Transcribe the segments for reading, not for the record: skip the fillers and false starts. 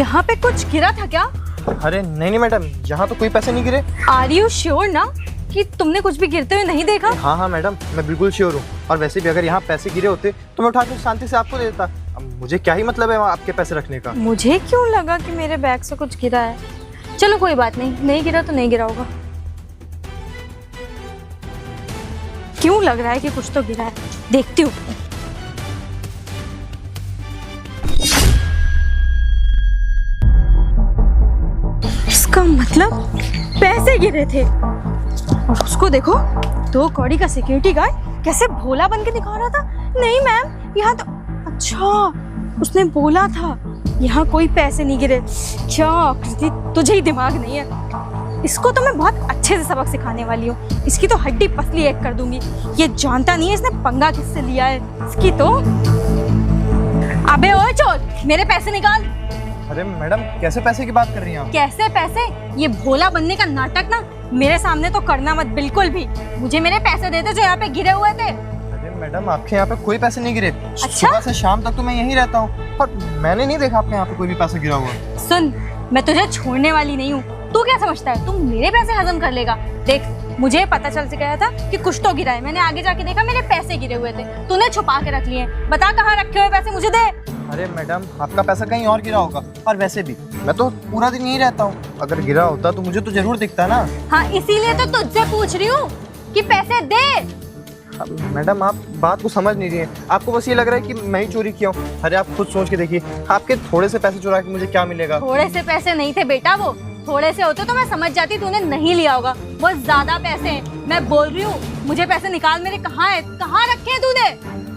यहाँ पे कुछ गिरा था क्या? अरे नहीं मैडम, यहाँ तो कोई पैसे नहीं गिरे। आर यू श्योर ना कि तुमने कुछ भी गिरते हुए नहीं देखा? हाँ मैडम, मैं बिल्कुल श्योर हूँ। और वैसे भी अगर यहाँ पैसे गिरे होते तो मैं उठा के शांति से आपको दे देता। अब मुझे क्या ही मतलब है आपके पैसे रखने का। मुझे क्यों लगा कि मेरे बैग से कुछ गिरा है। चलो कोई बात नहीं, नहीं गिरा तो नहीं गिरा होगा। क्यों लग रहा है कि कुछ तो गिरा है, देखती हूँ। इसका मतलब पैसे गिरे थे। और उसको देखो, 2 कौड़ी का सिक्योरिटी गार्ड कैसे भोला बन के दिखा रहा था। नहीं मैम, यहाँ तो अच्छा उसने बोला था यहाँ कोई पैसे नहीं गिरे। क्या आकृति, तुझे ही दिमाग नहीं है। इसको तो मैं बहुत अच्छे से सबक सिखाने वाली हूँ। इसकी तो हड्डी पसली एक कर दूंगी। ये जानता नहीं है इसने पंगा किससे लिया है। इसकी तो। अबे ओए चोर, मेरे पैसे निकाल। अरे मैडम, कैसे पैसे की बात कर रही हैं आप? कैसे पैसे? ये भोला बनने का नाटक ना मेरे सामने तो करना मत बिल्कुल भी। मुझे मेरे पैसे देते जो यहाँ पे गिरे हुए थे। अरे मैडम, आपके यहाँ पे कोई पैसे नहीं गिरे। अच्छा? सुबह से शाम तक तो मैं यहीं रहता हूँ और मैंने नहीं देखा आपके यहाँ पे कोई भी पैसा गिरा हुआ। सुन, मैं तुझे छोड़ने वाली नहीं हूँ। तू क्या समझता है तू मेरे पैसे हजम कर लेगा? देख, मुझे पता चल से गया था कि कुछ तो गिरा है। मैंने आगे जाके देखा मेरे पैसे गिरे हुए थे। तूने छुपा के रख लिए। बता कहाँ रखे हुए पैसे मुझे दे। अरे मैडम, आपका पैसा कहीं और गिरा होगा। और वैसे भी मैं तो पूरा दिन यहीं रहता हूँ। अगर गिरा होता तो मुझे तो जरूर दिखता ना। हाँ, इसीलिए तो तुझसे पूछ रही हूँ कि पैसे दे। मैडम, आप बात को समझ नहीं रही हैं। आपको बस ये लग रहा है कि मैं ही चोरी किया हूँ। अरे आप खुद सोच के देखिए, आपके थोड़े से पैसे चुरा के मुझे क्या मिलेगा? थोड़े से पैसे नहीं थे बेटा, वो थोड़े से होते तो मैं समझ जाती तूने नहीं लिया होगा। बहुत ज्यादा पैसे हैं। मैं बोल रही हूँ मुझे पैसे निकाल। मेरे कहाँ है, कहाँ रखे हैं तूने?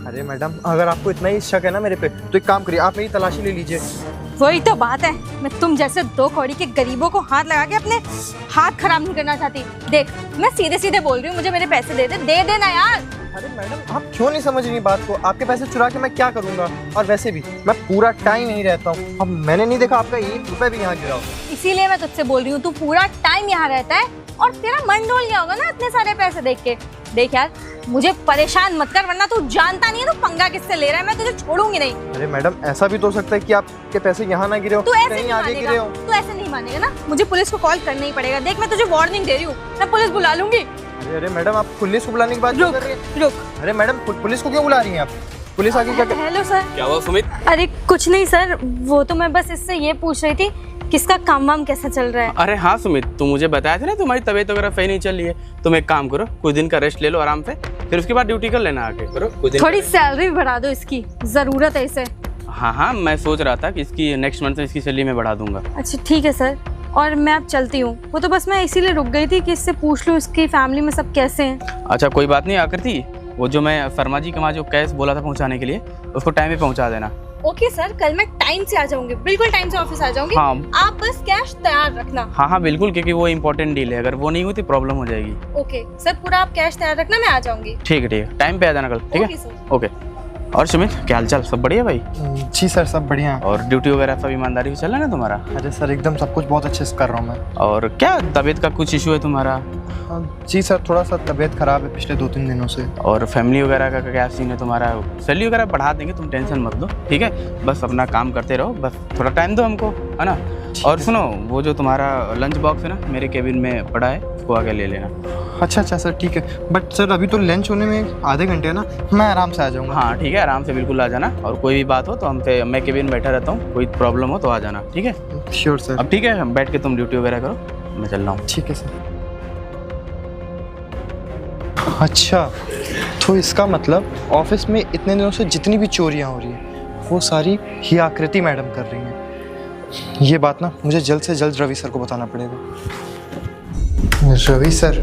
अरे मैडम, अगर आपको इतना ही शक है ना मेरे पे, तो एक काम करिए, आप मेरी तलाशी ले लीजिए। वही तो बात है। मैं तुम जैसे 2 कौड़ी के गरीबों को हाथ लगा के अपने हाथ खराब नहीं करना चाहती। देख, मैं सीधे सीधे बोल रही हूँ, मुझे मेरे पैसे दे देना यार। अरे मैडम, आप क्यों नहीं समझ रही बात को? आपके पैसे चुरा के मैं क्या करूंगा? और वैसे भी मैं पूरा टाइम यहीं रहता हूँ। अब मैंने नहीं देखा आपका 1 रुपए भी यहाँ गिरा हो। इसीलिए मैं तुझसे बोल रही हूँ, तू पूरा टाइम यहाँ रहता है और तेरा मन डोल गया होगा ना इतने सारे पैसे देख के। देख यार, मुझे परेशान मत कर, वरना तू जानता नहीं है तू पंगा किससे ले रहा है। मैं तुझे छोड़ूंगी नहीं। अरे मैडम, ऐसा भी तो हो सकता है कि आपके पैसे यहाँ ना गिरे हो, तू ऐसे कहीं नहीं आगे गिरे हो। तू ऐसे नहीं मानेगा ना। मुझे पुलिस को कॉल करना ही पड़ेगा। देख, मैं तुझे वार्निंग दे रही हूँ, मैं पुलिस बुला लूंगी। अरे मैडम, आप पुलिस को बुलाने की बात क्यों कर रही हैं? रुक। अरे मैडम, पुलिस को क्यों बुला रही हैं आप? पुलिस आगे क्या? Hello sir. क्या हुआ सुमित? अरे कुछ नहीं सर, वो तो मैं बस इससे ये पूछ रही थी किसका काम वाम कैसा चल रहा है। अरे हाँ सुमित, तुम मुझे बताया था ना तुम्हारी तबीयत वगैरह सही नहीं चल रही है। तुम एक काम करो, कुछ दिन का रेस्ट ले लो आराम से, फिर उसके बाद ड्यूटी कर लेना आके। करो कुछ दिन। थोड़ी सैलरी बढ़ा दो, इसकी जरूरत है इसे। हाँ, मैं सोच रहा था कि इसकी नेक्स्ट मंथ में इसकी सैलरी में बढ़ा दूंगा। अच्छा ठीक है सर, और मैं अब चलती हूँ। वो तो बस मैं इसीलिए रुक गई थी कि इससे पूछ लूँ इसकी फैमिली में सब कैसे हैं। अच्छा कोई बात नहीं आकृति, वो जो मैं शर्मा जी के वहाँ जो कैश बोला था पहुँचाने के लिए, उसको टाइम पे पहुँचा देना। ओके सर, कल मैं टाइम से आ जाऊंगी, बिल्कुल टाइम से ऑफिस आ जाऊंगी। हाँ। आप बस कैश तैयार रखना। हाँ बिल्कुल, क्योंकि वो इम्पोर्टेंट डील है, अगर वो नहीं हुई तो प्रॉब्लम हो जाएगी। ओके सर, पूरा आप कैश तैयार रखना, मैं आ जाऊंगी। ठीक है, टाइम पे आ जाना कल, ठीक ओके है? सर। ओके। और सुमित, क्या हालचाल? सब बढ़िया भाई? जी सर, सब बढ़िया है। और ड्यूटी वगैरह सब ईमानदारी से चल रहा है ना तुम्हारा? अरे सर, एकदम सब कुछ बहुत अच्छे से कर रहा हूँ मैं। और क्या तबीयत का कुछ इशू है तुम्हारा? जी सर, थोड़ा सा तबीयत खराब है पिछले 2-3 दिनों से। और फैमिली वगैरह का क्या सीन है तुम्हारा? सैलरी वगैरह बढ़ा देंगे, तुम टेंशन मत लो, ठीक है? बस अपना काम करते रहो, बस थोड़ा टाइम दो हमको, है ना? और सुनो, वो जो तुम्हारा लंच बॉक्स है ना, मेरे केबिन में पड़ा है, उसको आगे ले लेना। अच्छा सर, ठीक है। बट सर, अभी तो लंच होने में आधे घंटे है ना, मैं आराम से आ जाऊँगा। हाँ ठीक है, आराम से बिल्कुल आ जाना। और कोई भी बात हो तो हमसे, मैं केबिन में बैठा रहता हूँ, कोई प्रॉब्लम हो तो आ जाना, ठीक है? Sure sir. अब ठीक है, हम बैठ के तुम ड्यूटी वगैरह करो, मैं चल रहा हूँ। ठीक है सर। अच्छा, तो इसका मतलब ऑफिस में इतने दिनों से जितनी भी चोरियां हो रही हैं वो सारी ही आकृति मैडम कर रही हैं। ये बात ना मुझे जल्द से जल्द रवि सर को बताना पड़ेगा। रवि सर।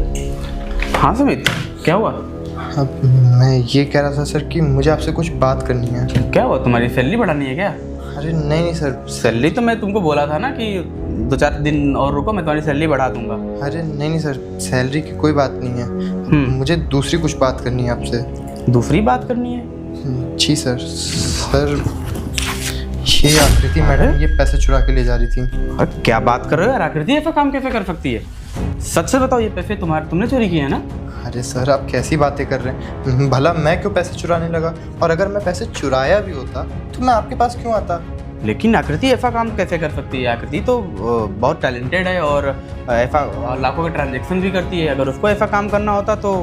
हाँ सुमित, क्या हुआ? अब मैं ये कह रहा था सर कि मुझे आपसे कुछ बात करनी है। क्या हुआ, तुम्हारी सैलरी बढ़ानी है क्या? अरे नहीं सर। सैलरी तो मैं तुमको बोला था ना कि 2-4 दिन और रुको, मैं तुम्हारी सैलरी बढ़ा दूंगा। अरे नहीं सर, सैलरी की कोई बात नहीं है। मुझे दूसरी कुछ बात करनी है आपसे। दूसरी बात करनी है? जी सर। सर, ये आकृति मैडम ये पैसे चुरा के ले जा रही थी। अरे क्या बात कर रहे हो यार, आकृति ऐसा काम कैसे कर सकती है? सच से बताओ, ये पैसे तुमने चोरी किए हैं ना? अरे सर, आप कैसी बातें कर रहे हैं? भला मैं क्यों पैसे चुराने लगा? और अगर मैं पैसे चुराया भी होता तो मैं आपके पास क्यों आता? लेकिन आकृति ऐसा काम कैसे कर सकती है? आकृति तो बहुत टैलेंटेड है और ऐसा लाखों के ट्रांजैक्शन भी करती है। अगर उसको ऐसा काम करना होता तो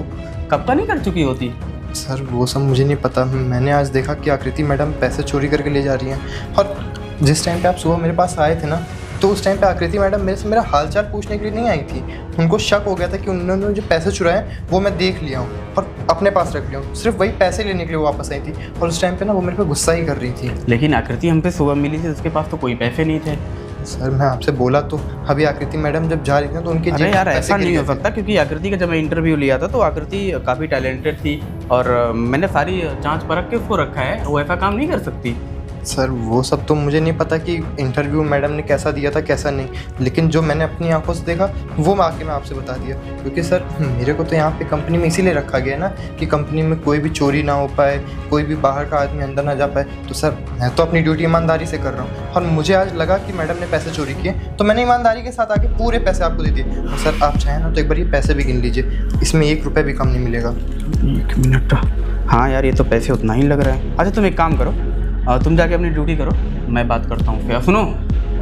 कब का नहीं कर चुकी होती। सर वो सब मुझे नहीं पता, मैंने आज देखा कि आकृति मैडम पैसे चोरी करके ले जा रही हैं। और जिस टाइम पे आप सुबह मेरे पास आए थे ना, तो उस टाइम पे आकृति मैडम मेरे से मेरा हालचाल पूछने के लिए नहीं आई थी। उनको शक हो गया था कि उन्होंने जो पैसे चुराए वो मैं देख लिया हूँ और अपने पास रख लिया हूँ। सिर्फ वही पैसे लेने के लिए वो वापस आई थी और उस टाइम पे ना वो मेरे पे गुस्सा ही कर रही थी। लेकिन आकृति हम पे सुबह मिली थी, उसके पास तो कोई पैसे नहीं थे। सर मैं आपसे बोला तो, अभी आकृति मैडम जब जा रही थी तो उनकी अरे यार ऐसा नहीं हो सकता, क्योंकि आकृति का जब मैं इंटरव्यू लिया था तो आकृति काफ़ी टैलेंटेड थी और मैंने सारी जांच परख के उसको रखा है, वो ऐसा काम नहीं कर सकती। सर वो सब तो मुझे नहीं पता कि इंटरव्यू मैडम ने कैसा दिया था कैसा नहीं, लेकिन जो मैंने अपनी आंखों से देखा वो मैं आपसे बता दिया। क्योंकि सर मेरे को तो यहाँ पे कंपनी में इसीलिए रखा गया ना कि कंपनी में कोई भी चोरी ना हो पाए, कोई भी बाहर का आदमी अंदर ना जा पाए। तो सर मैं तो अपनी ड्यूटी ईमानदारी से कर रहा हूँ और मुझे आज लगा कि मैडम ने पैसे चोरी किए तो मैंने ईमानदारी के साथ आके पूरे पैसे आपको दे दिए। और सर आप चाहें ना तो एक बार ये पैसे भी गिन लीजिए, इसमें 1 रुपये भी कम नहीं मिलेगा। 1 मिनट, हाँ यार ये तो पैसे उतना ही लग रहा है। अच्छा तुम एक काम करो, तुम जाके अपनी ड्यूटी करो, मैं बात करता हूँ। क्या सुनो,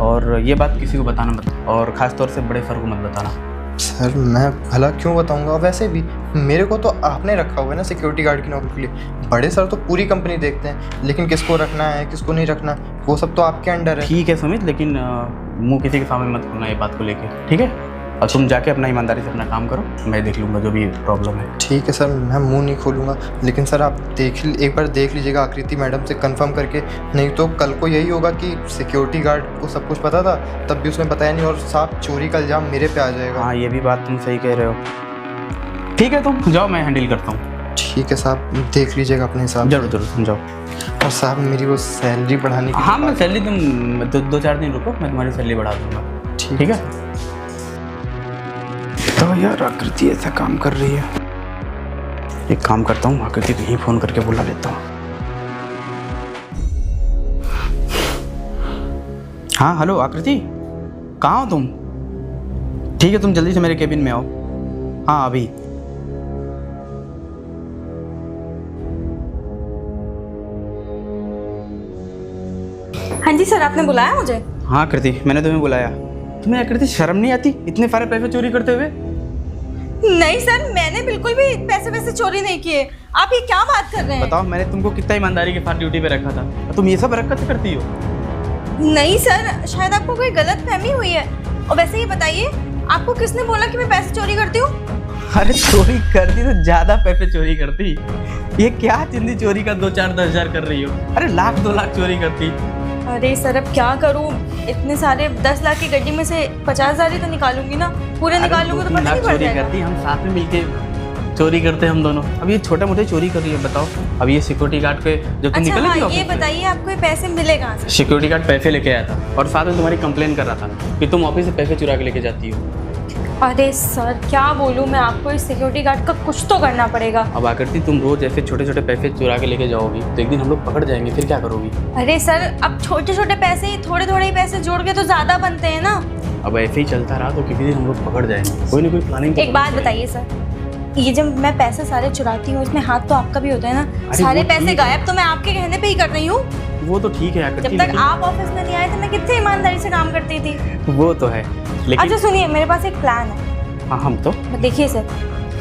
और ये बात किसी को बताना मत, और ख़ास तौर से बड़े सर को मत बताना। सर मैं भला क्यों बताऊंगा, वैसे भी मेरे को तो आपने रखा हुआ है ना सिक्योरिटी गार्ड की नौकरी के लिए। बड़े सर तो पूरी कंपनी देखते हैं, लेकिन किसको रखना है किसको नहीं रखना वो सब तो आपके अंडर है। ठीक है सुमित, लेकिन मुँह किसी के सामने मत खोलना ये बात को लेके, ठीक है? और तुम जाके अपना ईमानदारी से अपना काम करो, मैं देख लूँगा जो भी प्रॉब्लम है। ठीक है सर, मैं मुंह नहीं खोलूँगा, लेकिन सर आप एक बार देख लीजिएगा आकृति मैडम से कंफर्म करके, नहीं तो कल को यही होगा कि सिक्योरिटी गार्ड को सब कुछ पता था तब भी उसने बताया नहीं और साफ चोरी का इल्ज़ाम मेरे पे आ जाएगा। हाँ ये भी बात तुम सही कह रहे हो। ठीक है तुम जाओ, मैं हैंडल करता हूँ। ठीक है साहब, देख लीजिएगा अपने हिसाब। जरूर जरूर समझाओ। और साहब मेरी वो सैलरी बढ़ाने की, हाँ मैं सैलरी तुम 2-4 दिन रुको, मैं तुम्हारी सैलरी बढ़ा दूँगा। ठीक है? तो यार आकृति ऐसा काम कर रही है, एक काम करता हूँ आकृति को यहीं फ़ोन करके बुला लेता हूँ। हाँ हेलो आकृति, कहाँ हो तुम? ठीक है तुम जल्दी से मेरे केबिन में आओ। हाँ अभी। हाँ जी सर, आपने बुलाया मुझे? हाँ आकृति मैंने तुम्हें बुलाया। तुम्हें आकृति शर्म नहीं आती इतने सारे पैसे चोरी करते हुए? नहीं सर, मैंने बिल्कुल भी पैसे चोरी नहीं किए। आप ये क्या बात कर रहे हैं? बताओ मैंने तुमको कितना ईमानदारी के साथ ड्यूटी पे रखा था, तुम ये सब हरकत करती हो? नहीं सर, शायद आपको कोई गलत फहमी हुई है। और वैसे ये बताइए, आपको किसने बोला कि मैं पैसे चोरी करती हूँ? अरे चोरी करती तो ज्यादा पैसे चोरी करती। ये क्या चिंदी चोरी का 2-4-10 हज़ार कर रही हो? अरे 1-2 लाख चोरी करती। अरे सर अब क्या करूँ, इतने सारे 10 लाख की गड्डी में से 50,000 ही तो निकालूंगी ना, पूरे निकालूंगी तो पता नहीं पड़ जाएगा। करती हम साथ में मिलके चोरी करते हम दोनों। अब ये छोटे मोटे चोरी कर रही है, बताओ। अब ये सिक्योरिटी गार्ड के जो तुम अच्छा, निकले हाँ, थी ये बताइए आपको ये पैसे मिले कहाँ से? सिक्योरिटी गार्ड पैसे लेके आया था और साथ में तुम्हारी कंप्लेन कर रहा था कि तुम ऑफिस से पैसे चुरा के लेके जाती हो। अरे सर क्या बोलूँ मैं आपको, इस सिक्योरिटी गार्ड का कुछ तो करना पड़ेगा। अब आकृति तुम रोज ऐसे छोटे छोटे पैसे चुरा के लेके जाओगी तो एक दिन हम लोग पकड़ जाएंगे, फिर क्या करोगी? अरे सर अब छोटे छोटे पैसे ही, थोड़े थोड़े ही पैसे जोड़ के तो ज्यादा बनते हैं ना। अब ऐसे ही चलता रहा तो किसी दिन हम लोग पकड़ जाएंगे, कोई ना कोई प्लानिंग। एक बात बताइए सर, ये जब मैं पैसे सारे चुराती हूँ इसमें हाथ तो आपका भी होता है ना? सारे पैसे गायब तो मैं आपके कहने पे ही कर रही हूँ। वो तो ठीक है आकृति, जब तक आप ऑफिस में नहीं आए थे मैं कितने ईमानदारी से काम करती थी। वो तो है लेकिन। अच्छा सुनिए, मेरे पास एक प्लान है। हाँ हम तो देखिए सर,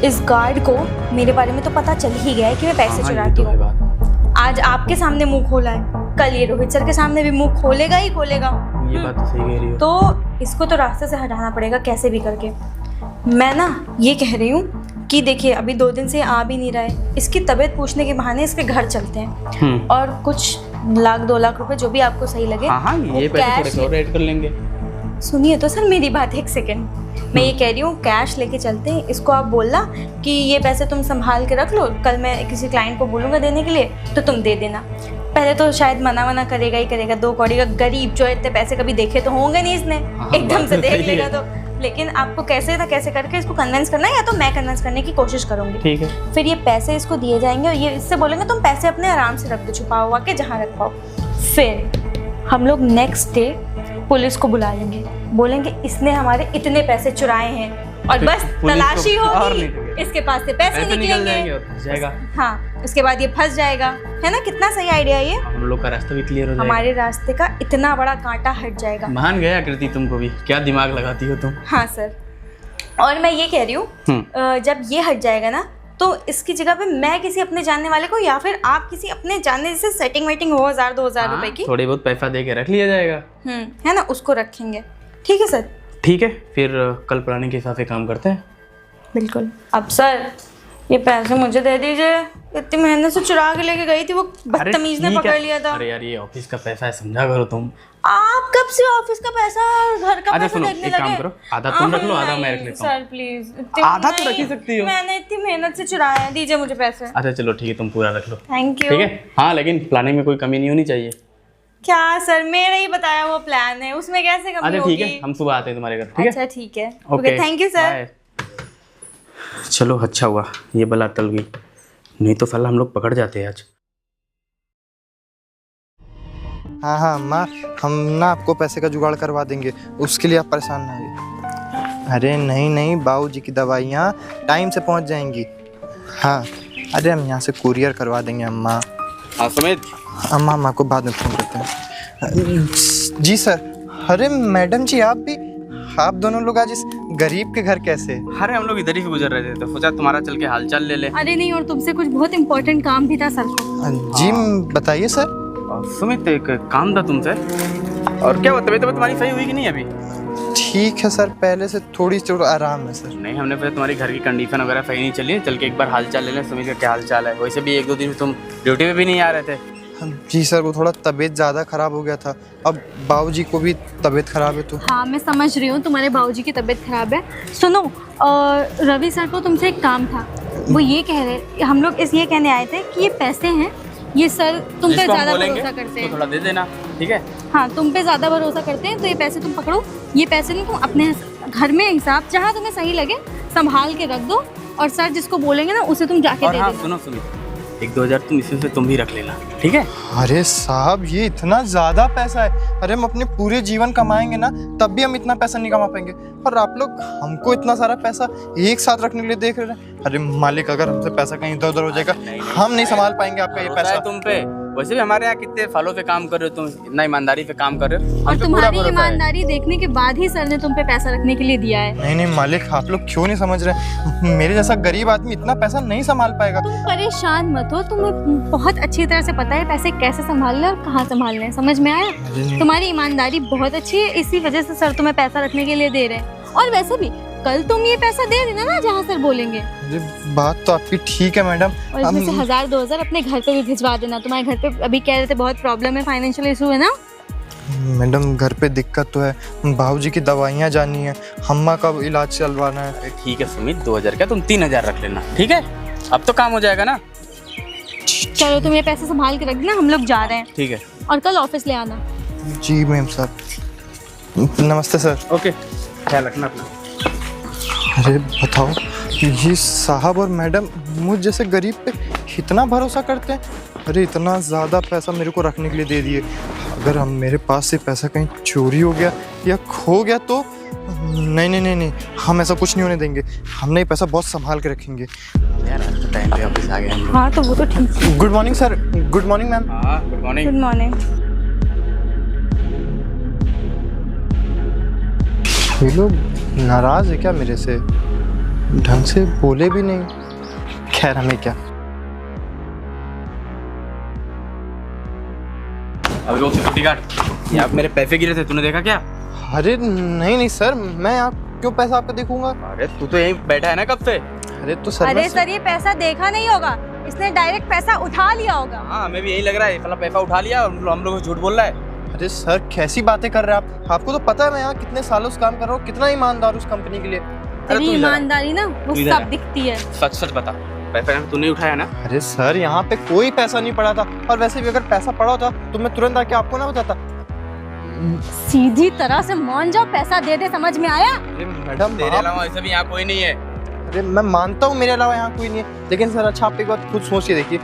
इस गार्ड को मेरे बारे में तो पता चल ही गया है कि मैं पैसे चुराती हूँ। आज आपके सामने मुंह खोला है, कल ये रोहित सर के सामने भी मुंह खोलेगा ही खोलेगा। ये बात तो सही कह रही हो। तो इसको तो रास्ते से हटाना पड़ेगा कैसे भी करके। मैं ना ये कह रही हूँ कि देखिए अभी 2 दिन से आ भी नहीं रहा है, इसकी तबीयत पूछने के बहाने इसके घर चलते हैं और कुछ 1-2 लाख रुपए जो भी आपको सही लगे। हाँ ये पैसे थोड़े और ऐड कर लेंगे। सुनिए तो सर मेरी बात, एक सेकंड। मैं ये कह रही हूँ कैश लेके चलते हैं। इसको आप बोलना कि ये पैसे तुम संभाल के रख लो, कल मैं किसी क्लाइंट को बोलूँगा देने के लिए तो तुम दे देना। पहले तो शायद मना करेगा ही करेगा, 2 कौड़ी का गरीब जो इतने पैसे कभी देखे तो होंगे नहीं इसने, एकदम से देख लेगा तो। लेकिन आपको कैसे ना कैसे करके इसको कन्विंस करना है, या तो मैं कन्विंस करने की कोशिश करूंगी। ठीक है। फिर ये पैसे इसको दिए जाएंगे और ये इससे बोलेंगे तुम पैसे अपने आराम से रख दो, छुपाओ हुआ के जहाँ रख पाओ। फिर हम लोग नेक्स्ट डे पुलिस को बुला लेंगे, बोलेंगे इसने हमारे इतने पैसे चुराए हैं और बस पुलिस को तलाशी और होगी, नहीं तो क्या। इसके पास से पैसे निकल जाएंगे निकलेंगे। और फंस जाएगा। हाँ, उसके बाद ये फंस जाएगा, है ना? कितना सही आइडिया है ये। हम लोग का रास्ता भी क्लियर हो जाएगा। हमारे रास्ते का इतना बड़ा कांटा हट जाएगा। मान गया कृति, तुमको भी क्या दिमाग लगाती हो तुम। हाँ सर, और मैं ये कह रही हूँ जब ये हट जाएगा ना, तो इसकी जगह पे मैं किसी अपने जानने वाले को या फिर आप किसी अपने जानने से सेटिंग वेटिंग हो 1000-2000 रुपए की, थोड़ी बहुत पैसा दे के रख लिया जाएगा। है ना, उसको रखेंगे। ठीक है सर? ठीक है, फिर कल प्लानिंग के हिसाब से काम करते हैं। बिल्कुल। अब सर ये पैसे मुझे दे दीजिए, इतनी मेहनत से चुरा के लेके गई थी, वो बदतमीज ने ठीक पकड़ है। लिया था। अरे यार, ये ऑफिस का पैसा है, समझा करो तुम। आप कब से ऑफिस का पैसा और घर का अच्छा पैसा सुनो, देखने एक काम लगे? करो, आधा तुम रख लो, आधा मैं रख लेता हूँ। सर प्लीज, आधा तो रख ही सकती हो। मैंने इतनी मेहनत से चुराया है, दीजिए मुझे पैसे। अच्छा चलो ठीक है, तुम पूरा रख लो। Thank you. ठीक है, हाँ लेकिन प्लानिंग में कोई कमी नहीं होनी चाहिए। क्या सर, मेरा ही बताया वो प्लान है, उसमें कैसे कमी अच्छा होगी? ठीक है, हम सुबह आते हैं तुम्हारे घर। ठीक है, अच्छा ठीक है, okay, thank you sir. Bye. चलो अच्छा हुआ ये बला टल गई, नहीं तो साला हम लोग पकड़ जाते आज। हाँ हाँ अम्मा, हम ना आपको पैसे का जुगाड़ करवा देंगे, उसके लिए आप परेशान ना होइए। अरे नहीं नहीं, बाबूजी की दवाइयाँ टाइम से पहुँच जाएंगी। हाँ, अरे हम यहाँ से कुरियर करवा देंगे अम्मा। हाँ सुमित, अम्मा अम्मा को बाद में फ़ोन करते हैं। जी सर। अरे मैडम जी, आप दोनों लोग आज इस गरीब के घर कैसे? अरे हम लोग इधर ही से गुजर रहे थे तो सोचा तुम्हारा चल के हालचाल ले ले। अरे नहीं, और तुमसे कुछ बहुत इम्पोर्टेंट काम भी था सर को। जी बताइए सर। सुमित, एक काम था तुमसे। और क्या होता है, तुम्हारी सही हुई कि नहीं अभी? ठीक है सर, पहले से थोड़ी आराम है सर। नहीं, हमने फिर तुम्हारी घर की कंडीशन वगैरह सही नहीं चली, चल के एक बार हालचाल ले लें सुमित का क्या हालचाल है। वैसे भी 1-2 दिन तुम ड्यूटी पे भी नहीं आ रहे थे। जी सर, वो थोड़ा तबीयत ज़्यादा ख़राब हो गया था, अब बाबूजी को भी तबीयत ख़राब है तो। हाँ मैं समझ रही हूँ, तुम्हारे बाबूजी की तबीयत खराब है। सुनो, रवि सर को तुमसे एक काम था, वो ये कह रहे, हम लोग ये कहने आए थे कि ये पैसे हैं, ये सर तुम पे ज़्यादा भरोसा करते हैं, तो थोड़ा दे देना। ठीक है, हाँ तुम पे ज़्यादा भरोसा करते हैं, तो ये पैसे तुम पकड़ो। ये पैसे नहीं, तुम अपने घर में हिसाब जहाँ तुम्हें सही लगे संभाल के रख दो, और सर जिसको बोलेंगे ना उसे तुम जाके और दे हाँ देना। सुनो सुमित, 1-2 हज़ार तुम इसमें से तुम भी रख लेना। ठीक है? अरे साहब, ये इतना ज़्यादा पैसा है। अरे हम अपने पूरे जीवन कमाएंगे ना, तब भी हम इतना पैसा नहीं कमा पाएंगे, और आप लोग हमको इतना सारा पैसा एक साथ रखने के लिए देख रहे हैं। अरे मालिक, अगर हमसे पैसा कहीं इधर उधर हो जाएगा, हम नहीं संभाल पाएंगे आपका ये भरोसा पैसा। है तुम पे। वैसे भी हमारे यहाँ कितने सालों से काम कर रहे हो तुम, इतना ईमानदारी से काम कर रहे हो, हम और पे पूरा तुम्हारी भरोसा है। ईमानदारी देखने के बाद ही सर ने तुम पे पैसा रखने के लिए दिया है। नहीं नहीं मालिक, आप लोग क्यों नहीं समझ रहे? मेरे जैसा गरीब आदमी इतना पैसा नहीं संभाल पाएगा। तुम परेशान मत हो, तुम्हें बहुत अच्छी तरह से पता है पैसे कैसे संभालने और कहाँ संभालने हैं, समझ में आया? तुम्हारी ईमानदारी बहुत अच्छी है, इसी वजह से सर तुम्हें पैसा रखने के लिए दे रहे हैं। और वैसे भी कल तुम ये पैसा दे देना ना जहाँ सर बोलेंगे। अरे बात तो आपकी ठीक है मैडम। और इसमें से 1000-2000 अपने घर पे भी भिजवा देना। तुम्हारे घर पे अभी कह रहे थे बहुत प्रॉब्लम है, फाइनेंशियल इशू है ना? मैडम घर पे दिक्कत तो है, बाबूजी की दवाइयाँ जानी है, अम्मा का इलाज चलवाना है। अरे ठीक है सुमित, 2000 क्या, तुम 3000 रख लेना। ठीक है, अब तो काम हो जाएगा ना। चलो तुम ये पैसे संभाल के रख देना, हम लोग जा रहे हैं। ठीक है, और कल ऑफिस ले आना। जी मैम साहब। नमस्ते सर। ओके, ख्याल रखना अपना। अरे बताओ, ये साहब और मैडम मुझ जैसे गरीब पे इतना भरोसा करते हैं? अरे इतना ज़्यादा पैसा मेरे को रखने के लिए दे दिए, अगर हम मेरे पास से पैसा कहीं चोरी हो गया या खो गया तो नहीं नहीं नहीं नहीं, हम ऐसा कुछ नहीं होने देंगे। हमने ये पैसा बहुत संभाल के रखेंगे। यार आज तो टाइम पे ऑफिस आ गए हम लोग। हाँ तो वो तो ठीक है। Good morning sir. Good morning ma'am. हाँ गुड मॉर्निंग। Good morning. ये लोग नाराज़ है क्या मेरे से? ढंग से बोले भी नहीं। खैर हमें क्या। अभी वो सिक्योरिटी गार्ड, ये आप मेरे पैसे गिरे थे, तूने देखा क्या? अरे नहीं नहीं सर, मैं आप क्यों पैसा आपका देखूंगा? अरे तू तो यहीं बैठा है ना कब से? अरे तो सर अरे सर ये पैसा देखा नहीं होगा, इसने डायरेक्ट पैसा उठा लिया होगा। हाँ हमें भी यही लग रहा है, साला पैसा उठा लिया और हम लोग को झूठ बोल रहा है। अरे सर कैसी बातें कर रहे हैं आप? आपको तो पता है मैं यहाँ कितने सालों से काम कर रहा हूँ, कितना ईमानदार उस कंपनी के लिए। तेरी ईमानदारी ना वो सब दिखती है। सच सच बता, पैसा तूने उठाया ना? अरे सर यहाँ पे कोई पैसा नहीं पड़ा था, और वैसे भी अगर पैसा पड़ा होता तो मैं तुरंत आके आपको ना बताता। सीधी तरह से मान जाओ, पैसा दे दे, समझ में आया? अरे मैडम तेरे अलावा ऐसा भी यहाँ कोई नहीं है। अरे मैं मानता हूँ मेरे अलावा यहाँ कोई नहीं है, लेकिन सर अच्छा आप एक बात खुद सोच के देखिए,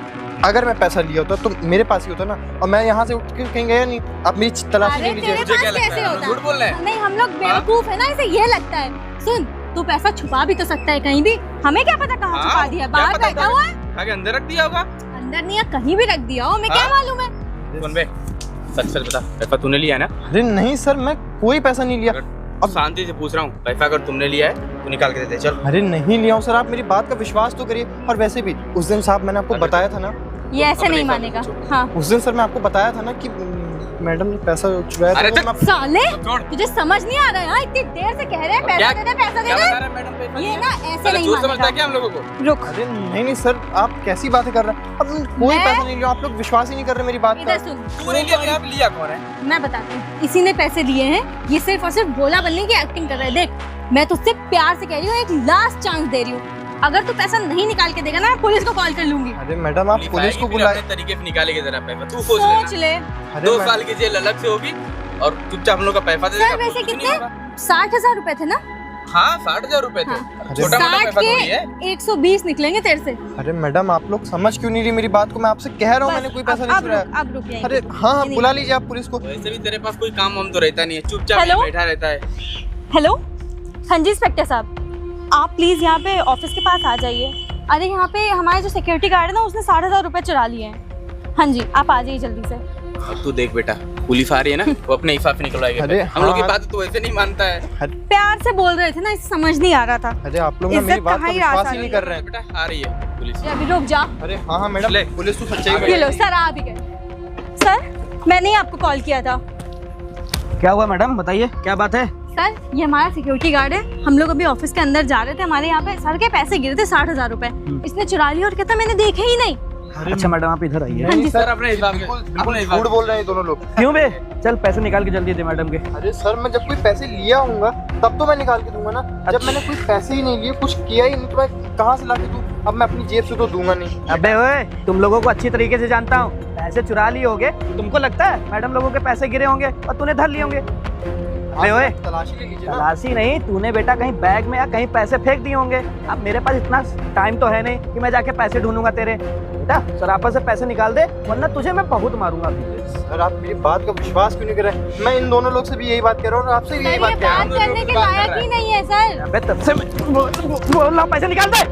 अगर मैं पैसा लिया होता तो मेरे पास ही होता ना, और मैं यहाँ से उठ के कहीं गया नहीं। आप मेरी तलाशी अरे ले लीजिए। तेरे पास कैसे होता? झूठ बोल रहे हैं। नहीं हम लोग बेवकूफ है ना, इसे ये लगता है। सुन तू पैसा छुपा भी तो सकता है कहीं भी, हमें क्या पता कहाँ छुपा दिया है? बाहर बैठा हुआ है, आगे अंदर रख दिया होगा। अंदर नहीं है, कहीं भी रख दिया हो, हमें क्या मालूम है? कौन बे, सच सच बता, पैसा तूने लिया है ना? अरे नहीं सर, मैं कोई पैसा नहीं लिया। अब शांति से पूछ रहा हूँ, पैसा अगर तुमने लिया है तो निकाल के दे दे, चल। अरे नहीं लिया हूँ सर, आप मेरी बात का विश्वास तो करिए। और वैसे भी उस दिन साहब मैंने आपको बताया था ना, ये ऐसे नहीं मानेगा। हाँ उस दिन सर मैं आपको बताया था ना कि मैडम ने पैसा चुराया था। अरे तो मैं- साले, छोड़। तुझे समझ नहीं आ रहा है? हाँ, इतनी देर से कह रहे हैं पैसा दे दे, पैसा दे दे। मैडम पैसा ये ना ऐसे साला नहीं चोर समझता है मानेगा। क्या हम लोगों को? रुक, अरे नहीं सर, आप कैसी बातें कर रहे हैं? अब कोई मैं- पैसा नहीं लिया, आप लोग विश्वास ही नहीं कर रहे मेरी बात का। इधर सुन, तूने लिया, यहाँ पे लिया कौन है? मैं बताती हूँ, इसी ने पैसे लिए हैं। ये सिर्फ और सिर्फ भोला बनने की एक्टिंग कर रहा है। देख, मैं तुझसे प्यार से कह रही हूँ, एक लास्ट चांस दे रही हूँ। अगर तू पैसा नहीं निकाल के देगा ना, मैं पुलिस को कॉल कर लूंगी। अरे मैडम, आप पुलिस को बुलाए। अपने तरीके से निकालेंगे जरा पैसा, तू सोच सोच ले। ले। अरे 2 मैं- साल की जेल अलग से होगी और चुपचाप हम लोग का पैसा दे देगा। सर वैसे कुछ नहीं कितने? होगा। 60,000 रुपए थे ना? हाँ 60,000 रुपए थे। हाँ। छोटा मोटा 60 पैसा थोड़ी है। के 120 निकलेंगे तेरे से। अरे मैडम, आप लोग समझ क्यों नहीं रही मेरी बात को? मैं आपसे कह रहा हूँ मैंने कोई पैसा नहीं चुराया। अब रुक यहीं। अरे हाँ, बुला लीजिए आप पुलिस को। वैसे भी तेरे पास कोई काम वाम तो रहता नहीं है, चुपचाप हेलो? बैठा रहता है। हेलो, हाँ जी इंस्पेक्टर साहब, आप प्लीज यहाँ पे ऑफिस के पास आ जाइए। अरे यहाँ पे हमारे जो सिक्योरिटी गार्ड है ना, उसने 60,000 रुपए चुरा लिए हैं। हाँ जी, आप आ जाइए जल्दी से। अब तू देख बेटा, पुलिस आ रही है ना, वो अपने हिसाब से निकलवाएगा। अरे हम लोग की हाँ। बात तो वैसे नहीं मानता है। प्यार से बोल रहे थे ना, इसे समझ नहीं आ रहा था। अरे आप लोग ना इज्जत मेरी बात का कहाँ ही विश्वास आसान ही नहीं है। कर रहे हैं। बेटा आ रही है पुलिस। ये अभी रुक जा। अरे हाँ मैडम, ले। पुलिस तो सच्चाई ये लो सर, आ भी गए। सर मैंने ही आपको कॉल किया था। क्या हुआ मैडम, बताइए क्या बात है? सर ये हमारा सिक्योरिटी गार्ड है। हम लोग अभी ऑफिस के अंदर जा रहे थे, हमारे यहाँ पे सर के पैसे गिरे थे 60,000 रुपए। इसने चुरा लिया और कहता मैंने देखे ही नहीं। अच्छा मैडम, आप इधर आइए। हाँ जी सर अपने हिसाब से, बिल्कुल अपने हिसाब झूठ से। बोल रहे हैं दोनों लोग। क्यों बे? चल पैसे निकाल के जल्दी दे मैडम के। अरे सर, मैं जब कोई पैसे लिया होऊंगा तब तो मैं निकाल के दूंगा ना। जब मैंने कोई पैसे ही नहीं लिए, कुछ किया ही नहीं, तो मैं कहाँ से ला के दूं? अब मैं अपनी जेब से तो दूंगा नहीं। अबे ओए, तुम लोगों को अच्छी तरीके से जानता हूँ। पैसे चुरा लिए होगे, तुमको लगता है मैडम लोगों के पैसे गिरे होंगे और तूने धर लिए होंगे। अबे ओए, तलाशी ले लीजिए ना। तलाशी नहीं, तूने बेटा कहीं बैग में या कहीं पैसे फेंक दिए होंगे। अब मेरे पास इतना टाइम तो है नहीं कि मैं जाके पैसे ढूंढूंगा तेरे। बेटा सराफा से पैसे निकाल दे, वरना तुझे मैं बहुत मारूंगा अभी। सर आप मेरी बात का विश्वास क्यों नहीं कर रहे? मैं इन दोनों लोग से भी यही बात कर रहा हूँ और आपसे भी सर यही ये बात कह रहा बात हूँ। करने के लायक ही नहीं है सर। अबे तब से मैं बोल रहा हूँ, पैसे निकाल दे,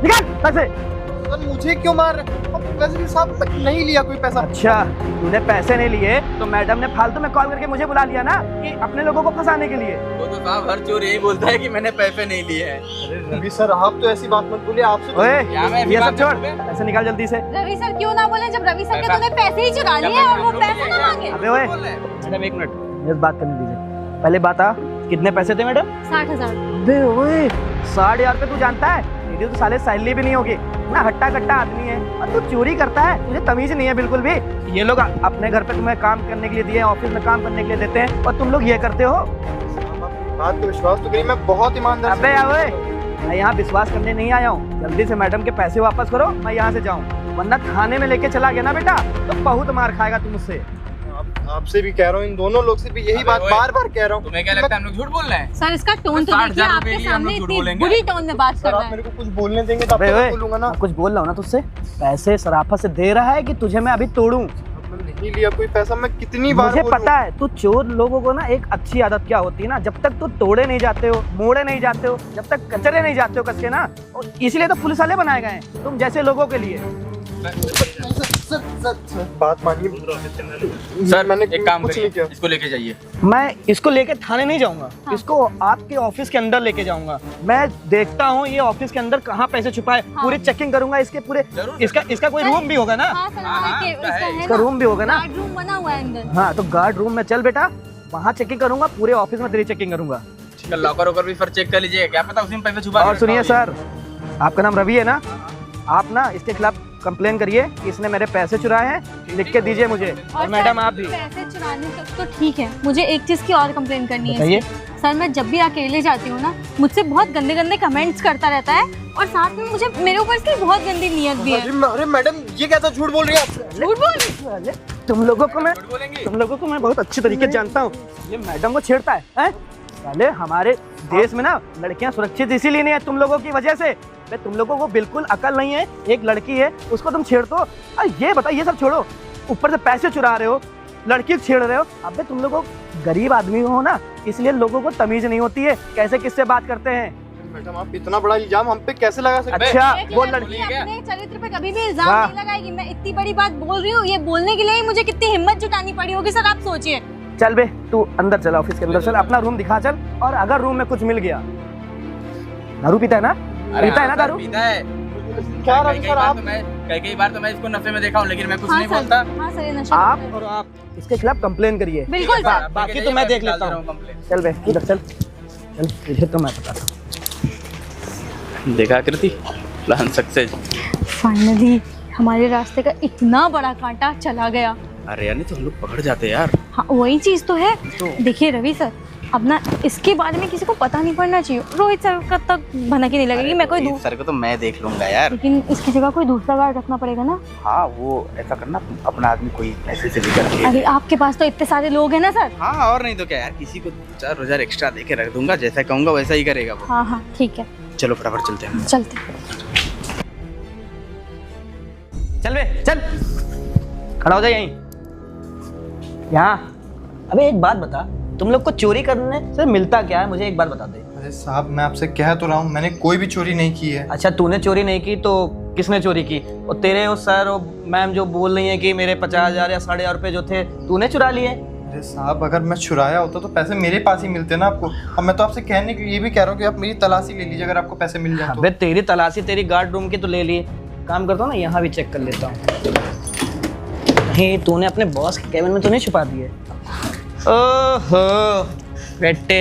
निकाल पैसे। सर मुझे क्यों मार रहे? अब वैसे भी साहब मैं नहीं लिया कोई पैसा। अच्छा, तूने पैसे नहीं लिए तो मैडम ने फालतू में कॉल करके मुझे बुला लिया ना, कि अपने लोगों को फंसाने के लिए। वो तो साहब हर चोर यही बोलता है कि मैंने पैसे नहीं लिए हैं। अरे रवि सर, आप तो ऐसी बात मत बोलिए। आपसे तो- ओए, क्या मैं ये सब बात छोड़, करूं बे? पैसे निकाल जल्दी से। रवि सर क्यों ना बोले, जब रवि सर के पैसा- तूने पैसे ही चुरा लिए और वो पैसे ना मांगे। अबे ओए, मैडम एक मिनट, मुझे बात करने दीजिए। पहले बात आ, कितने पैसे थे मैडम? 60,000। अबे ओए, 60,000 रुपए तू जानता है? मेरी तो साले सैलरी भी नहीं होगी ना, हट्टा कट्टा आदमी है और तू चोरी करता है। तुझे तमीज नहीं है बिल्कुल भी। ये लोग अपने घर पे तुम्हें काम करने के लिए दिए, ऑफिस में काम करने के लिए देते हैं और तुम लोग ये करते हो। साहब, आप मेरी बात का विश्वास तो करिए, मैं बहुत ईमानदार से- अबे ओए, मैं यहाँ विश्वास करने नहीं आया हूँ। जल्दी से मैडम के पैसे वापस करो, मैं यहाँ से जाऊँ, वरना थाने में लेके चला गया ना बेटा तो बहुत मार खाएगा तुम मुझसे। आपसे भी कह रहा हूँ, इन दोनों लोग से भी यही अबे बार ओए, बार बार कह रहा हूँ। तुम्हें क्या लगता है हम लोग झूठ बोल रहे हैं? सर इसका टोन तो 60,000 देखिए, रुपए आपके लिए हम सामने लोग झूठ इतनी बोलेंगे? बुरी टोन में बात कर सर रहा आप है। मेरे को कुछ बोलने देंगे तो अबे आपको ओए, बोलूंगा ना। मैं कुछ बोल रहा हूँ ना तुझसे। पैसे सराफा से दे रहा है कि तुझे मैं अभी तोड़ूं? मैं नहीं लिया कोई पैसा, मैं कितनी बार मुझे बोलूं? पता है, तू चोर लोगों को ना एक अच्छी आदत क्या होती है ना, जब तक तू तोड़े नहीं जाते हो, मोड़े नहीं जाते हो, जब तक कचरे नहीं जाते हो कस के ना, और इसलिए तो पुलिस वाले बनाए गए हैं तुम जैसे लोगों के लिए। सर, बात मानिए। सर मैंने एक काम कुछ करिए, नहीं किया। इसको लेके जाइए। मैं इसको लेके थाने नहीं जाऊंगा, हाँ। इसको आपके ऑफिस के अंदर लेके जाऊंगा। मैं देखता हूँ ये ऑफिस के अंदर कहाँ पैसे छुपाए, हाँ। पूरी चेकिंग करूंगा इसके पूरे। जरूर, इसका कोई रूम भी होगा ना? हाँ सर, हाँ, हमारे इसका इसका है। है इसका ना, रूम भी होगा ना? गार्ड रूम बना हुआ है अंदर। हाँ, तो गार्ड रूम में चल बेटा, वहाँ चेकिंग करूंगा, पूरे ऑफिस में तेरी चेकिंग करूंगा। कल लॉकर वॉकर भी सर चेक कर लीजिए, क्या पता उसी में पैसे छुपा और के सुनिए रखा हो सर, आपका नाम रवि है ना? आप ना इसके खिलाफ कंप्लेन करिए कि इसने मेरे पैसे चुराए हैं, लिख के दीजिए मुझे। और मैडम सर, आप भी। पैसे चुराने तक तो ठीक है, मुझे एक चीज की और कंप्लेन करनी है। बताइए। सर मैं जब भी अकेले जाती हूँ ना, मुझसे बहुत गंदे गंदे कमेंट्स करता रहता है और साथ में मुझे मेरे ऊपर इसकी बहुत गंदी नीयत भी है। अरे मैडम, ये क्या था? झूठ बोल रही है आप? झूठ बोल। तुम लोगों को मैं झूठ बोलेंगी? तुम लोगों को मैं बहुत अच्छी तरीके से जानता हूँ। ये मैडम को छेड़ता है, हैं? साले हमारे देश में ना लड़कियां सुरक्षित इसीलिए नहीं है तुम लोगों की वजह से। बे तुम लोगों को बिल्कुल अकल नहीं है, एक लड़की है उसको तुम छेड़ दो। ये बताओ, ये सब छोड़ो, ऊपर से पैसे चुरा रहे हो। लड़की छेड़ रहे हो। अबे तुम लोगों गरीब आदमी हो ना, इसलिए लोगों को तमीज नहीं होती है कैसे किससे बात करते हैं। मैडम आप इतना बड़ा इल्जाम हम पे कैसे लगा सकते हैं? अच्छा वो लड़की अपने चरित्र पे कभी भी इल्जाम नहीं लगाएगी। मैं इतनी बड़ी बात बोल रही हूँ, ये बोलने के लिए ही मुझे कितनी हिम्मत जुटानी पड़ी होगी सर, आप सोचिए। चल बे तू अंदर चल, ऑफिस के अंदर चल, अपना रूम दिखा चल। और अगर रूम में कुछ मिल गया, दारू पीता है ना? पीता है ना दारू? पीता है। क्या रवि सर आप? कई बार तो मैं इसको नशे में देखा हूँ, लेकिन मैं कुछ नहीं बोलता। हाँ सर, ये नशा आप करता है। और आप इसके खिलाफ कंप्लेन करिए। बिल्कुल सर। बाकी तो मैं देख लेता हूँ। चल बे इधर चल, चल तुझे तो मैं बताता हूँ। देखा कृति, प्लान सक्सेस। फाइनली हमारे रास्ते का इतना बड़ा कांटा चला गया। अरे यार नहीं तो हम लोग पकड़ जाते यार। हाँ वही चीज तो है। देखिए रवि सर, अब ना इसके बारे में किसी को पता नहीं पड़ना चाहिए। रोहित सर का तक भनक ही नहीं लगेगी। मैं कोई सर को तो मैं देख लूंगा यार। लेकिन इसकी जगह कोई दूसरा गार्ड रखना पड़ेगा ना। हाँ वो ऐसा करना, अपना आदमी कोई ऐसे से लेकर के। अरे आपके पास तो इतने सारे लोग हैं ना सर। हाँ और नहीं तो क्या यार, किसी को 4,000 एक्स्ट्रा दे के रख दूंगा, जैसा कहूंगा वैसा ही करेगा वो। हाँ हाँ ठीक है, चलो फटाफट चलते हैं। चलते। चल बे चल, खड़ा हो जा यहीं। यहाँ अबे एक बात बता, तुम लोग को चोरी करने से मिलता क्या है? मुझे एक बात बता दे। अरे साहब मैं आपसे कह तो रहा हूँ, मैंने कोई भी चोरी नहीं की है। अच्छा तूने चोरी नहीं की तो किसने चोरी की? और तेरे वो सर और मैम जो बोल रही हैं कि मेरे 50,000 या 10,500 रुपए जो थे तूने चुरा लिए? अरे साहब अगर मैं चुराया होता तो पैसे मेरे पास ही मिलते ना आपको। अब मैं तो आपसे कहने के लिए ये भी कह रहा हूँ कि आप मेरी तलाशी ले लीजिए अगर आपको पैसे मिल जाए तो। अबे तेरी तलाशी तेरी गार्ड रूम की तो ले ली, काम करता हूँ ना यहाँ भी चेक कर लेता हूँ। नहीं तूने अपने बॉस के केबिन में तो नहीं छुपा दिए? ओहो बेटे,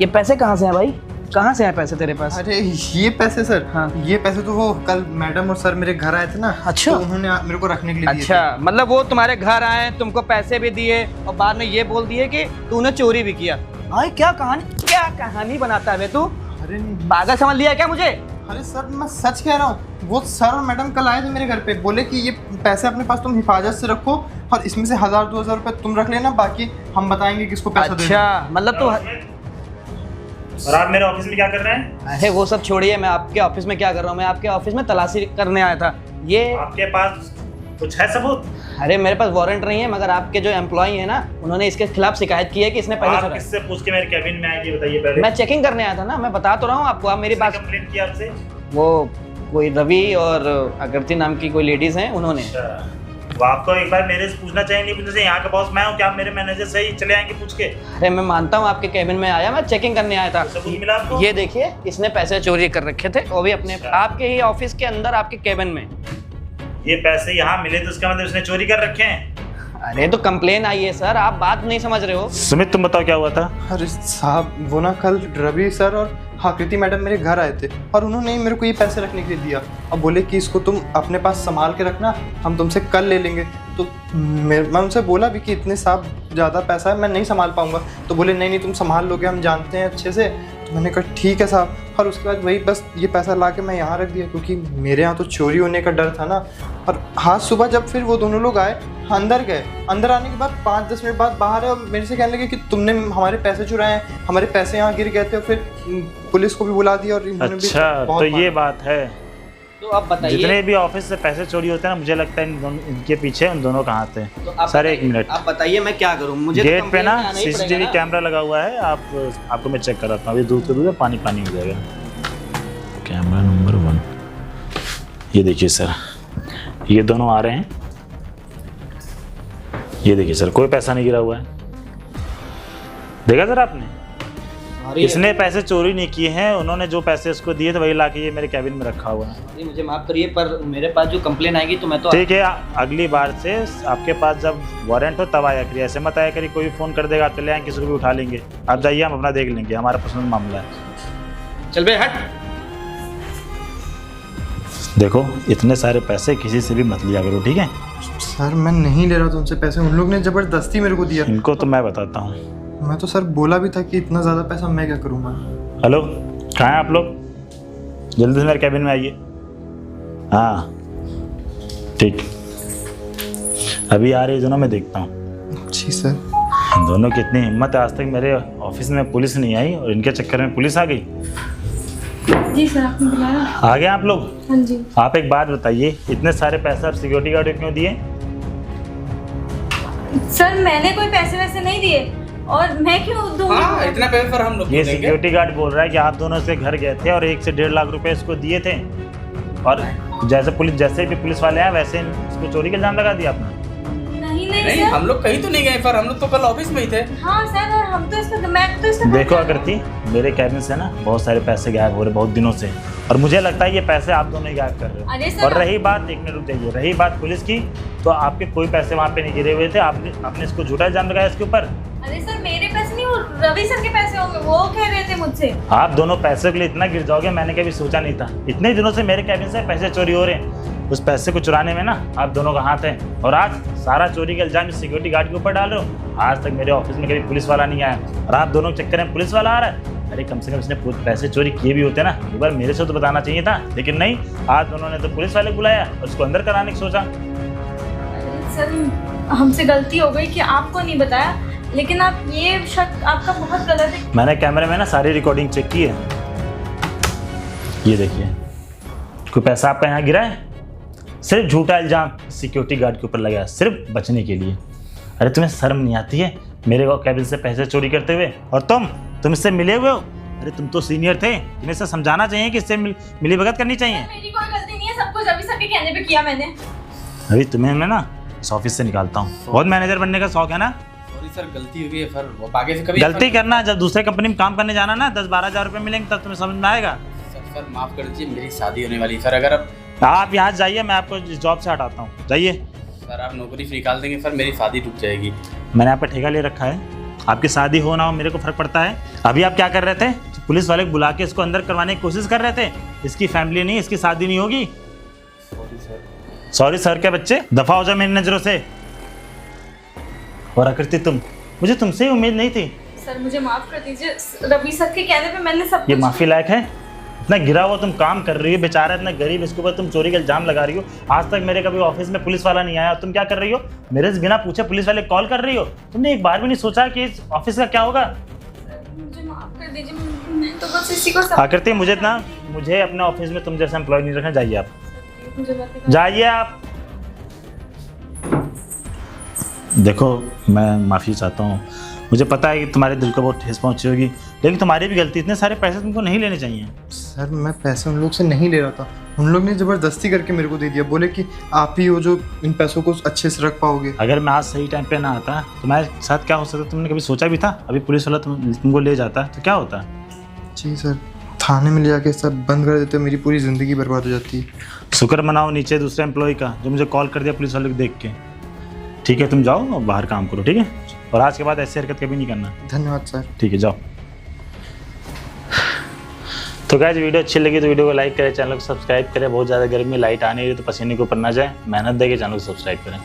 ये पैसे कहाँ से हैं भाई? कहाँ से हैं पैसे तेरे पास? अरे ये पैसे सर, हाँ। ये पैसे तो वो कल मैडम और सर मेरे घर आए थे ना। अच्छा। तो उन्होंने मेरे को रखने के लिए दिए अच्छा मतलब वो तुम्हारे घर आए, तुमको पैसे भी दिए और बाद में ये बोल दिए कि तूने चोरी भी किया। भाई क्या कहानी बनाता है बे तू? थे। अरे पागल समझ लिया क्या मुझे? अरे सर मैं सच कह रहा हूँ, वो सर और मैडम कल आए थे मेरे घर पे, बोले कि ये पैसे अपने पास तुम हिफाजत से रखो और इसमें से 1,000-2,000 रुपए तुम रख लेना, बाकी हम बताएंगे किसको पैसा देना। अच्छा मतलब तू, और आप मेरे ऑफिस में क्या कर रहे हैं? अरे वो सब छोड़िए, मैं आपके ऑफिस में क्या कर रहा हूँ? मैं आपके ऑफिस में तलाशी करने आया था। ये आपके पास कुछ है सबूत? अरे मेरे पास वारंट नहीं है, मगर आपके जो एम्प्लॉई है ना उन्होंने इसके खिलाफ शिकायत की है कि इसने पैसे आप चुराए। किससे पूछ के मेरे कैबिन में आएंगे बताइए पहले। मैं चेकिंग करने आया था ना, मैं बता तो रहा हूँ आपको। आप मेरी बात, कंप्लेंट किया आपसे? वो कोई रवि और आकृति नाम की कोई लेडीज हैं, उन्होंने। अच्छा, वो आपको एक बार मेरे से पूछना चाहिए, नहीं पूछना चाहिए? यहाँ का बॉस मैं हूँ, क्या आप मेरे मैनेजर से ही चले आएंगे पूछ के? अरे मैं मानता हूँ आपके कैबिन में आया, मैं चेकिंग करने आया था। सबूत मिला आपको? ये देखिए इसने पैसे चोरी कर रखे थे, वो भी अपने आपके ही ऑफिस के अंदर, आपके कैबिन में। ये पैसे यहाँ मिले तो उसका मतलब उसने चोरी कर रखे हैं? अरे तो कंप्लेन आई है सर, आप बात नहीं समझ रहे हो। सुमित तुम बताओ क्या हुआ था? अरे साहब वो ना कल रवि सर और आकृति मैडम मेरे घर आए थे और उन्होंने ही मेरे को ये पैसे रखने के लिए दिया। अब बोले कि इसको तुम अपने पास संभाल के रखना, हम तुमसे कल ले लेंगे। तो मैं उनसे बोला भी कि इतने साहब ज़्यादा पैसा है, मैं नहीं संभाल पाऊंगा। तो बोले नहीं तुम संभाल लोगे, हम जानते हैं अच्छे से। तो मैंने कहा ठीक है साहब। और उसके बाद वही बस ये पैसा ला के मैं यहाँ रख दिया, क्योंकि मेरे यहाँ तो चोरी होने का डर था ना। और आज सुबह जब फिर वो दोनों लोग आए, अंदर गए, अंदर आने के बाद 5-10 मिनट बाद बाहर है और मेरे से कहने लगे कि तुमने हमारे पैसे चुराए हैं, हमारे पैसे यहाँ गिर गए थे। और फिर पुलिस को भी बुला दिया और इन्होंने भी अच्छा बहुत तो ये मारा। बात है। तो आप बताइए, जितने भी ऑफिस से पैसे चोरी होते हैं ना, मुझे लगता है इनके पीछे उन दोनों का हाथ है। तो आप सर एक बताइए, मिनट, आप बताइए मैं क्या करूं? मुझे तो गेट पे कंप्लेन ना में आना ही पड़ेगा सीसीटीवी ना। कैमरा लगा हुआ है, आपको मैं चेक कराता हूँ। अभी दूध हो पानी पानी हो जाएगा। कैमरा नंबर 1, ये देखिए सर, ये दोनों आ रहे हैं। ये देखिए सर, कोई पैसा नहीं गिरा हुआ है, देखा सर आपने? इसने पैसे चोरी नहीं किए हैं, उन्होंने जो पैसे इसको दिए थे वही लाके ये मेरे कैबिन में रखा हुआ है। अरे मुझे माफ करिए, पर मेरे पास जो कंप्लेन आएगी तो मैं तो ठीक है, अगली बार से आपके पास जब वारंट हो तब आया करिए, ऐसे मत आया करिए कोई फ़ोन कर देगा आप चले आएंगे, किसी को भी उठा लेंगे। आप जाइए, हम अपना देख लेंगे, हमारा पर्सनल मामला है। चल बे हट। देखो इतने सारे पैसे किसी से भी मत लिया करो, ठीक है? सर मैं नहीं ले रहा था उनसे पैसे, उन लोग ने ज़बरदस्ती मेरे को दिया। इनको तो मैं बताता हूँ। मैं तो सर बोला भी था कि इतना ज़्यादा पैसा मैं क्या करूँगा। हेलो, कहाँ हैं आप लोग? जल्दी से मेरे कैबिन में आइए। हाँ ठीक, अभी आ रही दोनों, मैं देखता हूँ। जी सर। दोनों की इतनी हिम्मत है, आज तक मेरे ऑफिस में पुलिस नहीं आई और इनके चक्कर में पुलिस आ गई। जी सर, आपने बुलाया? आ गए आप लोग? हाँ जी। आप एक बात बताइए, इतने सारे पैसे आप सिक्योरिटी गार्ड को क्यों दिए? सर मैंने कोई पैसे वैसे नहीं दिए और मैं क्यों दूंगी? हाँ इतना पेपर हम लोग ये देंगे। सिक्योरिटी गार्ड बोल रहा है कि आप दोनों इसके घर गए थे और 1 से 1.5 लाख रुपए इसको दिए थे, और जैसे भी पुलिस वाले आए वैसे इसको चोरी का इल्जाम लगा दिया आपने। नहीं नहीं नहीं सर। हम लोग कहीं तो नहीं गए पर हम लोग तो कल ऑफिस में ही थे। हाँ सर, और हम तो इसका मैं तो इसका देखो आकृति, मेरे कैबिन से ना बहुत सारे पैसे गायब हो रहे बहुत दिनों से, और मुझे लगता है ये पैसे आप दोनों ही गायब कर रहे अरे हो। सर, और रही बात, एक मिनट रुक जाइए, रही बात पुलिस की, तो आपके कोई पैसे वहाँ पे नहीं गिरे हुए थे, आपने इसको झूठा इल्जाम लगाया इसके ऊपर। अरे सर मेरे पैसे नहीं, वो रवि सर के पैसे होंगे, वो कह रहे थे मुझसे। आप दोनों पैसे के लिए इतना गिर जाओगे मैंने कभी सोचा नहीं था। इतने दिनों से मेरे कैबिन से पैसे चोरी हो रहे हैं, उस पैसे को चुराने में ना आप दोनों का हाथ है, और आज सारा चोरी का इल्जाम इस सिक्योरिटी गार्ड के ऊपर डाल रहे हो। आज तक मेरे ऑफिस में कभी पुलिस वाला नहीं आया और आप दोनों के चक्कर में पुलिस वाला आ रहा है। अरे कम से कम इसने पैसे चोरी किए भी होते ना, एक बार मेरे से तो बताना चाहिए था, लेकिन नहीं, आज दोनों ने तो पुलिस वाले बुलाया और उसको अंदर कराने की सोचा। सर हमसे गलती हो गई कि आपको नहीं बताया, लेकिन आप ये शक आपका बहुत गलत है। मैंने कैमरे में ना सारी रिकॉर्डिंग चेक की है, ये देखिए, कोई पैसा आपका यहाँ गिरा है? सिर्फ झूठा इल्जाम सिक्योरिटी गार्ड के ऊपर लगाया सिर्फ बचने के लिए। अरे तुम्हें शर्म नहीं आती है मेरे कैबिन से पैसे चोरी करते हुए? और तुम इससे मिले हुए हो? अरे तुम तो सीनियर थे, तुम्हें इसे समझाना चाहिए कि इससे मिली भगत करनी चाहिए। मेरी कोई गलती नहीं है, सब कुछ रवि सर के कहने पे किया मैंने। अभी तुम्हें मैं ना इस ऑफिस से निकालता हूँ, बहुत मैनेजर बनने का शौक है ना? सॉरी सर गलती हो गई है सर, वो आगे से कभी गलती करना, जब दूसरे कंपनी में काम करने जाना ना 10-12 हज़ार रुपये मिलेंगे तब तुम्हें समझ में आएगा। सर माफ कर दीजिए, मेरी शादी होने वाली है सर, अगर आप यहाँ जाइए, मैं आपको इस जॉब से हटाता हूँ, जाइए। सर आप नौकरी से निकाल देंगे सर, मेरी शादी रुक जाएगी। मैंने आप पर ठेका ले रखा है, आपकी शादी हो ना हो मेरे को फर्क पड़ता है। अभी आप क्या कर रहे थे? पुलिस वाले को बुला के इसको अंदर करवाने की कोशिश कर रहे थे। इसकी फैमिली नहीं, इसकी शादी नहीं होगी। Sorry sir. सॉरी सर के बच्चे, दफा हो जाओ मेरी नजरों से। और आकृति मुझे तुमसे ही उम्मीद नहीं थी। सर मुझे माफ कर दीजिए, रवि सर के कहने पे मैंने सब ये कुछ- माफी लायक है? इतना गिरा हुआ तुम काम कर रही हो, बेचारा इतना गरीब, इसके ऊपर तुम चोरी का इल्जाम लगा रही हो। आज तक मेरे कभी ऑफिस में पुलिस वाला नहीं आया, तुम क्या कर रही हो? मेरे से बिना पूछे पुलिस वाले कॉल कर रही हो। तुमने एक बार भी नहीं सोचा कि इस ऑफिस का क्या होगा? मुझे माफ कर दीजिए, मैं तो बस इसी को सब आकृति मुझे अपने ऑफिस में तुम जैसा एम्प्लॉय नहीं रखना। जाइए आप, मुझे मत- जाइए आप। देखो मैं माफ़ी चाहता हूँ, मुझे पता है कि तुम्हारे दिल को बहुत ठेस पहुँची होगी, लेकिन तुम्हारी भी गलती, इतने सारे पैसे तुमको नहीं लेने चाहिए। सर मैं पैसे उन लोग से नहीं ले रहा था, उन लोग ने ज़बरदस्ती करके मेरे को दे दिया, बोले कि आप ही हो जो इन पैसों को अच्छे से रख पाओगे। अगर मैं आज सही टाइम पे ना आता तुम्हारे साथ क्या हो सकता, तुमने कभी सोचा भी था? अभी पुलिस वाला तुमको ले जाता तो क्या होता? जी सर, थाने में ले जाके सब बंद कर देते, मेरी पूरी ज़िंदगी बर्बाद हो जाती है। शुक्र मनाओ नीचे दूसरे एम्प्लॉय का जो मुझे कॉल कर दिया पुलिस वाले को देख के। ठीक है, तुम जाओ और बाहर काम करो, ठीक है? और आज के बाद ऐसी हरकत कभी नहीं करना। धन्यवाद सर। ठीक है, जाओ। तो गाइस वीडियो अच्छी लगी तो वीडियो को लाइक करें, चैनल को सब्सक्राइब करें। बहुत ज़्यादा गर्मी, लाइट आने रही तो पसीने के ऊपर ना जाए, मेहनत देके चैनल को सब्सक्राइब करें।